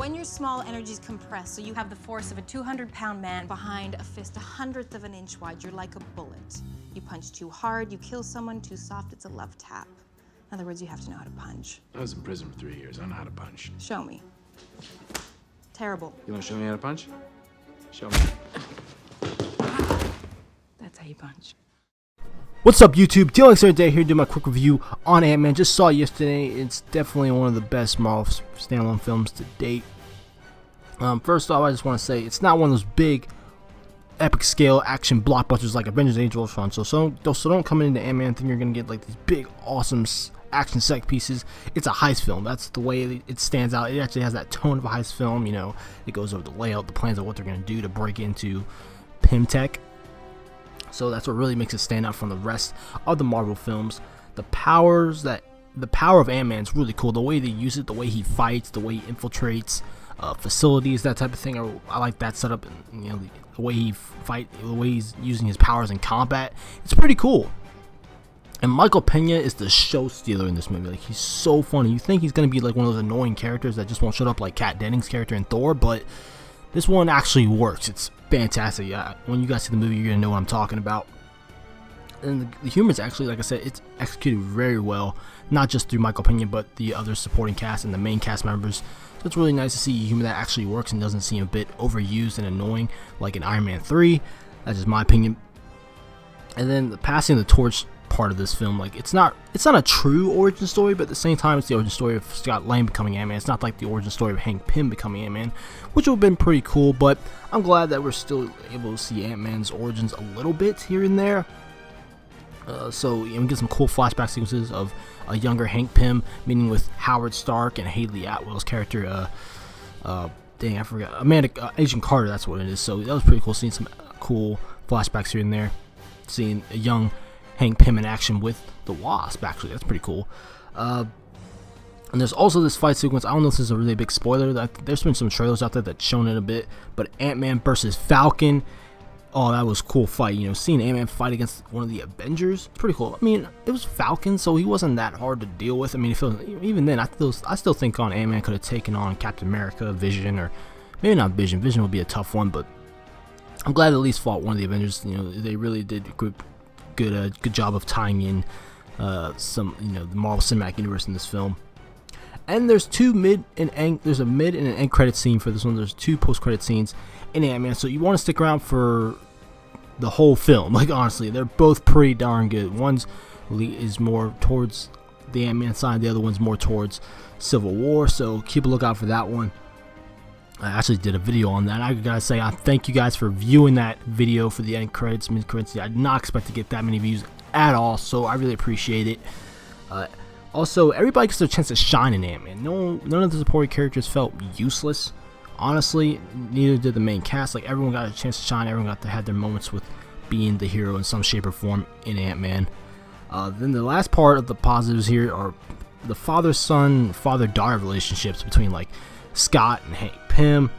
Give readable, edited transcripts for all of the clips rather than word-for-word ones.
When you're small, energy's compressed, so you have the force of a 200-pound man behind a fist 1/100th of an inch wide. You're like a bullet. You punch too hard, you kill someone. Too soft, it's a love tap. In other words, you have to know how to punch. I was in prison for 3 years. I know how to punch. Show me. Terrible. You want to show me how to punch? Show me. That's how you punch. What's up, YouTube? DMLX today here to do my quick review on Ant-Man. Just saw it yesterday. It's definitely one of the best Marvel standalone films to date. First off, I just want to say it's not one of those big, epic scale action blockbusters like Avengers: Age of Ultron. So don't come into Ant-Man thinking you're gonna get like these big, awesome action set pieces. It's a heist film. That's the way it stands out. It actually has that tone of a heist film. You know, it goes over the layout, the plans of what they're gonna do to break into Pym Tech. So that's what really makes it stand out from the rest of the Marvel films. The power of Ant-Man is really cool. The way they use it, the way he fights, the way he infiltrates facilities, that type of thing. I like that setup. And, you know, the way he the way he's using his powers in combat. It's pretty cool. And Michael Pena is the show stealer in this movie. Like, he's so funny. You think he's gonna be like one of those annoying characters that just won't shut up, like Kat Dennings' character in Thor, but this one actually works. It's fantastic. When you guys see the movie, you're gonna know what I'm talking about. And the humor is actually, like I said, it's executed very well. Not just through Michael Pena, but the other supporting cast and the main cast members. So it's really nice to see humor that actually works and doesn't seem a bit overused and annoying like in Iron Man 3. That's just my opinion. And then the passing the torch part of this film, like, it's not a true origin story, but at the same time it's the origin story of Scott Lang becoming Ant-Man. It's not like the origin story of Hank Pym becoming Ant-Man, which would have been pretty cool, but I'm glad that we're still able to see Ant-Man's origins a little bit here and there. So we get some cool flashback sequences of a younger Hank Pym meeting with Howard Stark and Haley Atwell's character, dang, I forgot, Agent Carter, that's what it is. So that was pretty cool, seeing some cool flashbacks here and there, seeing a young Hank Pym in action with the Wasp. Actually, that's pretty cool. And there's also this fight sequence. I don't know if this is a really big spoiler. There's been some trailers out there that's shown it a bit, but Ant-Man versus Falcon. Oh, that was a cool fight. You know, seeing Ant-Man fight against one of the Avengers, it's pretty cool. I mean, it was Falcon, so he wasn't that hard to deal with. I mean, even then, I still think Ant-Man could have taken on Captain America, Vision, or maybe not Vision. Vision would be a tough one, but I'm glad they at least fought one of the Avengers. You know, they really did good job of tying in some, you know, the Marvel Cinematic Universe in this film. And there's a mid and an end credit scene for this one. There's 2 post credit scenes in Ant-Man, so you want to stick around for the whole film. Like, honestly, they're both pretty darn good. One's is more towards the Ant-Man side, the other one's more towards Civil War, so keep a lookout for that one. I actually did a video on that. I gotta say, I thank you guys for viewing that video for the end credits, mid credits. I did not expect to get that many views at all, so I really appreciate it. Also, everybody gets their chance to shine in Ant-Man. None of the supporting characters felt useless. Honestly, neither did the main cast. Like, everyone got a chance to shine. Everyone got to have their moments with being the hero in some shape or form in Ant-Man. Then the last part of the positives here are the father-son, father-daughter relationships between, like, Scott and Hank Pym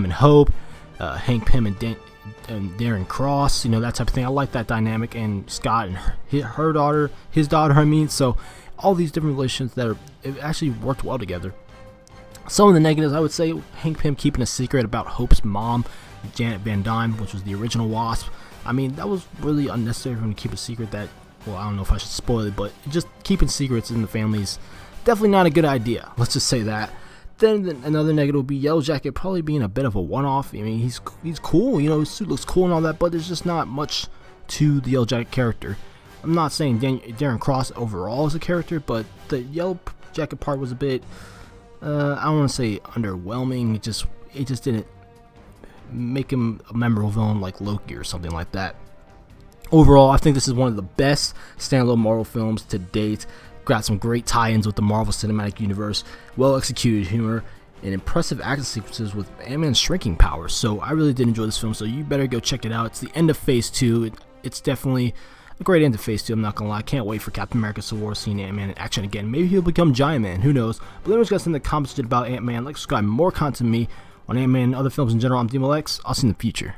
and Hope, Hank Pym and Darren Cross, you know, that type of thing. I like that dynamic, and Scott and his daughter, I mean. So all these different relations that it actually worked well together. Some of the negatives, I would say, Hank Pym keeping a secret about Hope's mom, Janet Van Dyne, which was the original Wasp. I mean, that was really unnecessary for him to keep a secret that, well, I don't know if I should spoil it, but just keeping secrets in the family is definitely not a good idea. Let's just say that. Then another negative would be Yellow Jacket probably being a bit of a one-off. I mean, he's cool, you know, his suit looks cool and all that, but there's just not much to the Yellow Jacket character. I'm not saying Darren Cross overall is a character, but the Yellow Jacket part was a bit, I don't want to say underwhelming. It just didn't make him a memorable villain like Loki or something like that. Overall, I think this is one of the best standalone Marvel films to date. Got some great tie-ins with the Marvel Cinematic Universe, well-executed humor, and impressive action sequences with Ant-Man's shrinking powers. So I really did enjoy this film, so you better go check it out. It's the end of Phase 2. It's definitely a great end to Phase 2, I'm not gonna lie. I can't wait for Captain America Civil War, seeing Ant-Man in action again. Maybe he'll become Giant Man, who knows. But let me know what you guys think in the comments about Ant-Man. Like, subscribe, more content to me on Ant-Man and other films in general. I'm DMLX. I'll see you in the future.